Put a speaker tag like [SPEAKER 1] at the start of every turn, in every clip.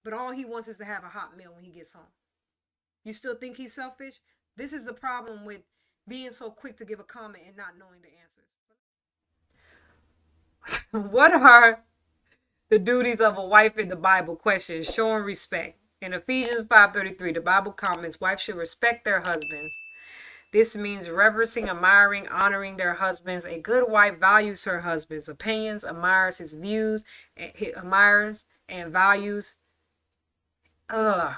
[SPEAKER 1] but all he wants is to have a hot meal when he gets home. You still think he's selfish? This is the problem with being so quick to give a comment and not knowing the answers. What are the duties of a wife in the Bible? Question: showing respect. In Ephesians 5:33, the Bible comments, wives should respect their husbands. This means reverencing, admiring, honoring their husbands. A good wife values her husband's opinions, admires his views, admires and values, uh,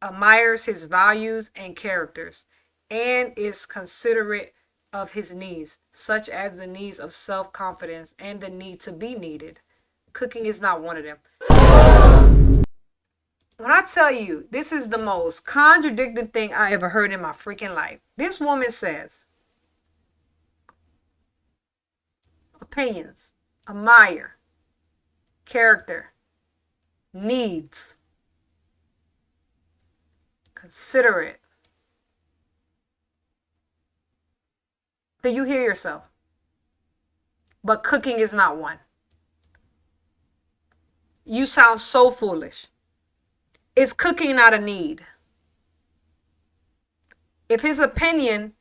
[SPEAKER 1] admires his values and characters, and is considerate of his needs, such as the needs of self-confidence and the need to be needed. Cooking is not one of them. When I tell you, this is the most contradicting thing I ever heard in my freaking life. This woman says, opinions, admire, character, needs, considerate. Do you hear yourself? But cooking is not one. You sound so foolish. Is cooking not a need? If his opinion,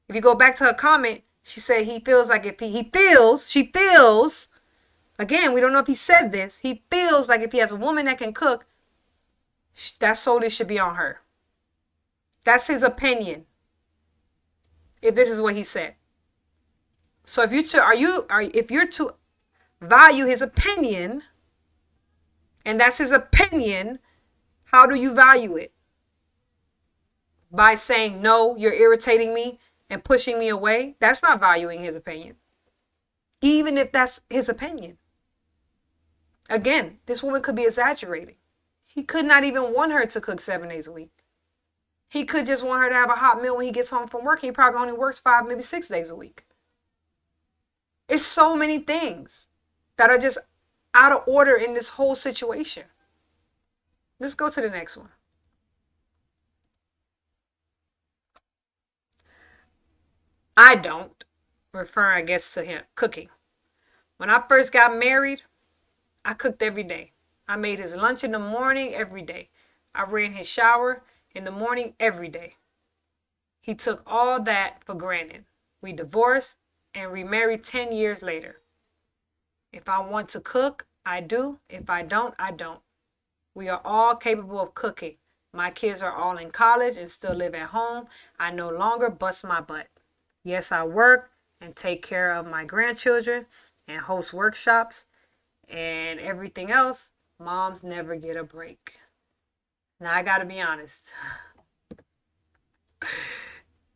[SPEAKER 1] if you go back to her comment, she said he feels like if she feels, again, we don't know if he said this, he feels like if he has a woman that can cook, that solely should be on her. That's his opinion. If this is what he said. So if you're to value his opinion, and that's his opinion, how do you value it? By saying, no, you're irritating me and pushing me away? That's not valuing his opinion. Even if that's his opinion. Again, this woman could be exaggerating. He could not even want her to cook 7 days a week. He could just want her to have a hot meal when he gets home from work. He probably only works 5, maybe 6 days a week. It's so many things that are just out of order in this whole situation. Let's go to the next one. I don't, referring, I guess, to him, cooking. When I first got married, I cooked every day. I made his lunch in the morning every day. I ran his shower in the morning every day. He took all that for granted. We divorced and remarried 10 years later. If I want to cook, I do. If I don't, I don't. We are all capable of cooking. My kids are all in college and still live at home. I no longer bust my butt. Yes, I work and take care of my grandchildren and host workshops and everything else. Moms never get a break. Now, I got to be honest.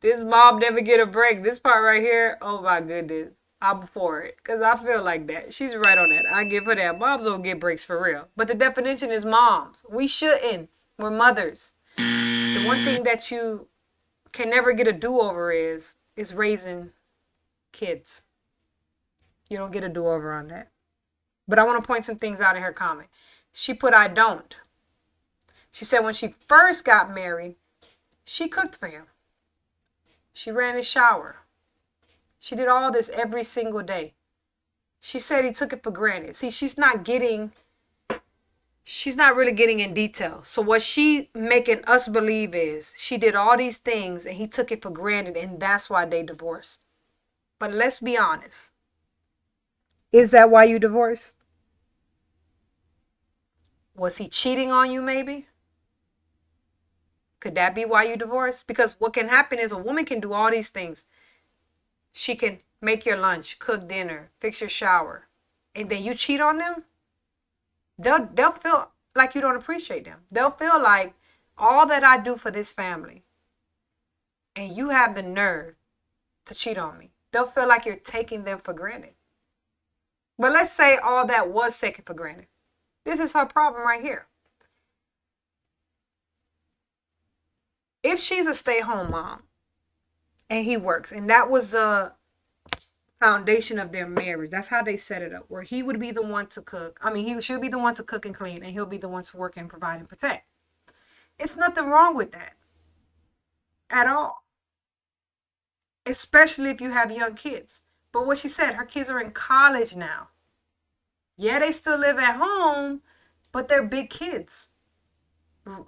[SPEAKER 1] This mom never get a break. This part right here, oh my goodness. I'm for it. Because I feel like that. She's right on that. I give her that. Moms don't get breaks for real. But the definition is moms. We shouldn't. We're mothers. The one thing that you can never get a do-over is raising kids. You don't get a do-over on that. But I want to point some things out in her comment. She put, I don't. She said when she first got married, she cooked for him. She ran his shower. She did all this every single day. She said he took it for granted. See, she's not really getting in detail. So what she making us believe is she did all these things and he took it for granted, and that's why they divorced. But let's be honest. Is that why you divorced? Was he cheating on you maybe? Could that be why you divorced? Because what can happen is a woman can do all these things. She can make your lunch, cook dinner, fix your shower, and then you cheat on them. They'll feel like you don't appreciate them. They'll feel like all that I do for this family, and you have the nerve to cheat on me. They'll feel like you're taking them for granted. But let's say all that was taken for granted. This is her problem right here. If she's a stay-at-home mom and he works, and that was the foundation of their marriage, that's how they set it up, where he would be the one to cook. He should be the one to cook and clean, and he'll be the one to work and provide and protect. It's nothing wrong with that at all, especially if you have young kids. But what she said, her kids are in college now. Yeah, they still live at home, but they're big kids.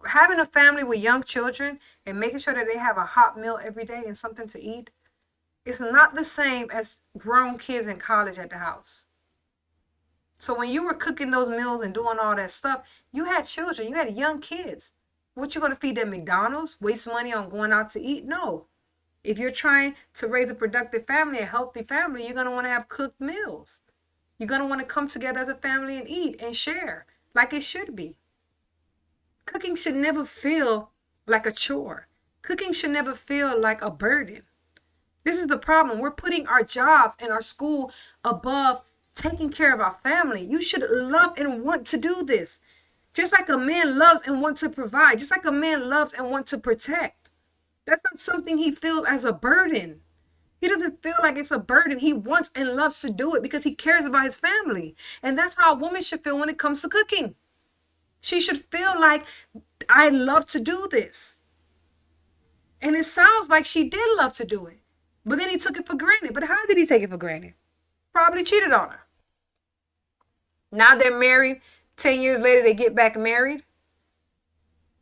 [SPEAKER 1] Having a family with young children and making sure that they have a hot meal every day and something to eat is not the same as grown kids in college at the house. So when you were cooking those meals and doing all that stuff, you had children, you had young kids. What, you going to feed them McDonald's? Waste money on going out to eat? No. If you're trying to raise a productive family, a healthy family, you're going to want to have cooked meals. You're going to want to come together as a family and eat and share like it should be. Cooking should never feel like a chore. Cooking should never feel like a burden. This is the problem. We're putting our jobs and our school above taking care of our family. You should love and want to do this. Just like a man loves and wants to provide. Just like a man loves and wants to protect. That's not something he feels as a burden. He doesn't feel like it's a burden. He wants and loves to do it because he cares about his family. And that's how a woman should feel when it comes to cooking. She should feel like, I love to do this. And it sounds like she did love to do it. But then he took it for granted. But how did he take it for granted? Probably cheated on her. Now they're married. 10 years later, they get back married.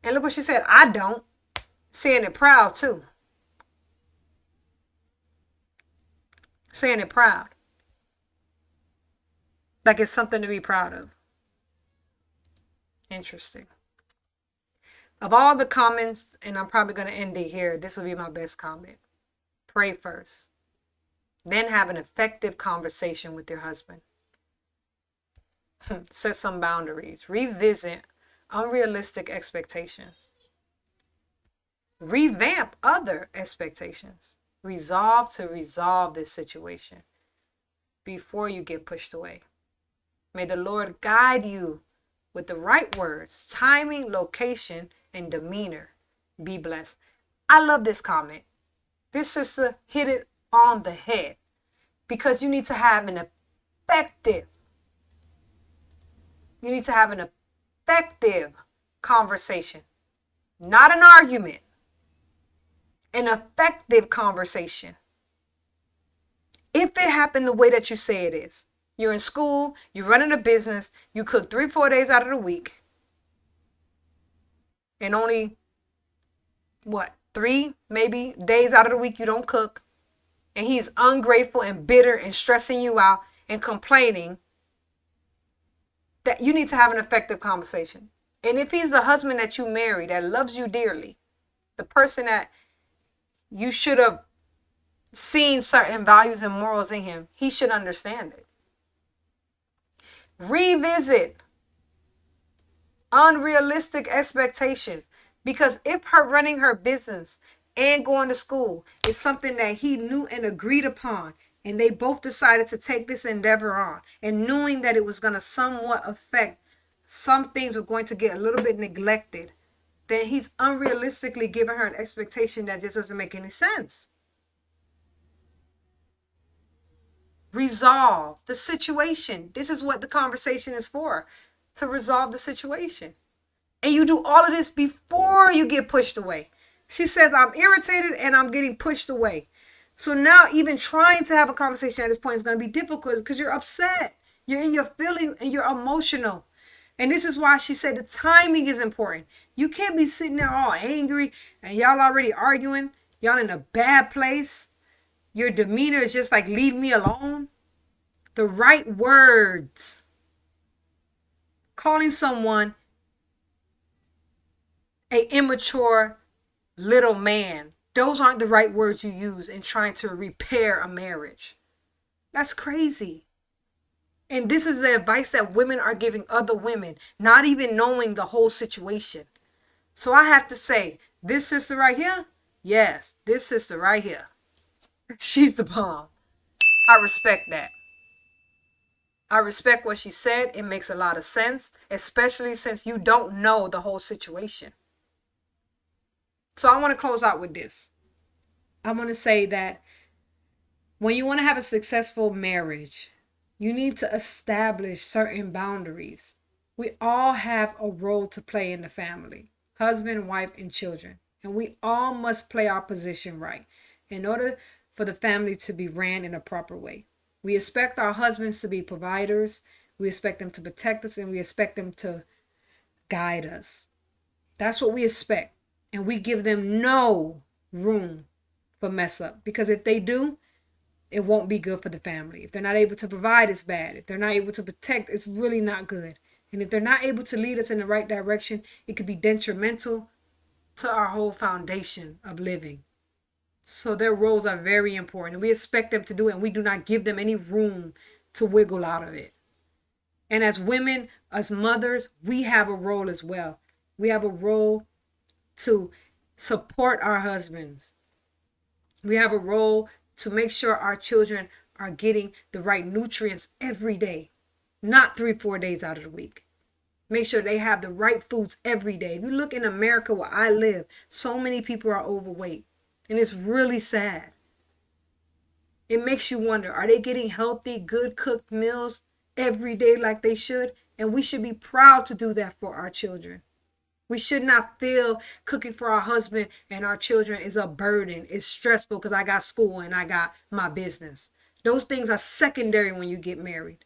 [SPEAKER 1] And look what she said. I don't. Saying it proud, too. Saying it proud. Like it's something to be proud of. Interesting. Of all the comments, and I'm probably going to end it here, this will be my best comment. Pray first. Then have an effective conversation with your husband. Set some boundaries. Revisit unrealistic expectations. Revamp other expectations. Resolve this situation before you get pushed away. May the Lord guide you with the right words, timing, location, and demeanor. Be blessed. I love this comment. This sister hit it on the head because you need to have an effective conversation, not an argument, an effective conversation. If it happened the way that you say it is, you're in school, you're running a business, you cook 3-4 days out of the week, and only, 3 maybe days out of the week you don't cook, and he's ungrateful and bitter and stressing you out and complaining, that you need to have an effective conversation. And if he's the husband that you marry, that loves you dearly, the person that you should have seen certain values and morals in him, he should understand it. Revisit unrealistic expectations. Because if her running her business and going to school is something that he knew and agreed upon, and they both decided to take this endeavor on, and knowing that it was going to somewhat affect, some things were going to get a little bit neglected, then he's unrealistically giving her an expectation that just doesn't make any sense. Resolve the situation. This is what the conversation is for, to resolve the situation. And you do all of this before you get pushed away. She says, I'm irritated and I'm getting pushed away. So now even trying to have a conversation at this point is going to be difficult because you're upset. You're in your feelings and you're emotional. And this is why she said the timing is important. You can't be sitting there all angry and y'all already arguing. Y'all in a bad place. Your demeanor is just like, leave me alone. The right words. Calling someone an immature little man. Those aren't the right words you use in trying to repair a marriage. That's crazy. And this is the advice that women are giving other women, not even knowing the whole situation. So I have to say, this sister right here, yes, this sister right here, she's the bomb. I respect that. I respect what she said. It makes a lot of sense, especially since you don't know the whole situation. So I want to close out with this. I want to say that when you want to have a successful marriage, you need to establish certain boundaries. We all have a role to play in the family, husband, wife, and children. And we all must play our position right in order for the family to be ran in a proper way. We expect our husbands to be providers. We expect them to protect us, and we expect them to guide us. That's what we expect. And we give them no room for mess up. Because if they do, it won't be good for the family. If they're not able to provide, it's bad. If they're not able to protect, it's really not good. And if they're not able to lead us in the right direction, it could be detrimental to our whole foundation of living. So their roles are very important. And we expect them to do it, and we do not give them any room to wiggle out of it. And as women, as mothers, we have a role as well. We have a role to support our husbands. We have a role to make sure our children are getting the right nutrients every day, not 3-4 days out of the week. Make sure they have the right foods every day. If you look in America where I live, so many people are overweight, and it's really sad. It makes you wonder, are they getting healthy, good cooked meals every day like they should? And we should be proud to do that for our children. We should not feel cooking for our husband and our children is a burden. It's stressful because I got school and I got my business. Those things are secondary when you get married.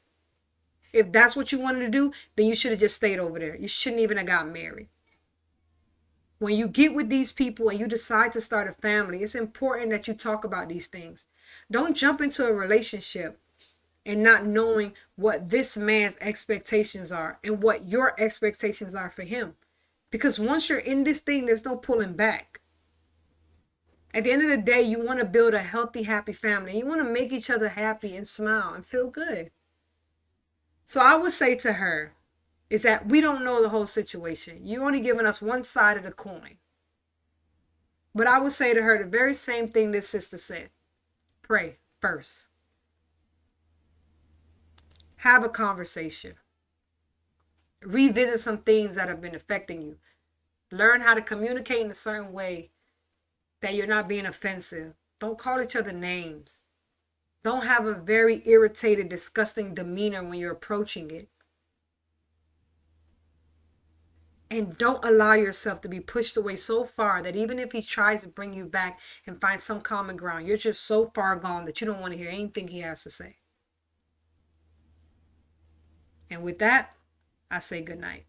[SPEAKER 1] If that's what you wanted to do, then you should have just stayed over there. You shouldn't even have got married. When you get with these people and you decide to start a family, it's important that you talk about these things. Don't jump into a relationship and not knowing what this man's expectations are and what your expectations are for him. Because once you're in this thing, there's no pulling back. At the end of the day, you want to build a healthy, happy family. You want to make each other happy and smile and feel good. So I would say to her is that we don't know the whole situation. You're only giving us one side of the coin. But I would say to her the very same thing this sister said. Pray first. Have a conversation. Revisit some things that have been affecting you. Learn how to communicate in a certain way that you're not being offensive. Don't call each other names. Don't have a very irritated, disgusting demeanor when you're approaching it. And don't allow yourself to be pushed away so far that even if he tries to bring you back and find some common ground, you're just so far gone that you don't want to hear anything he has to say. And with that, I say good night.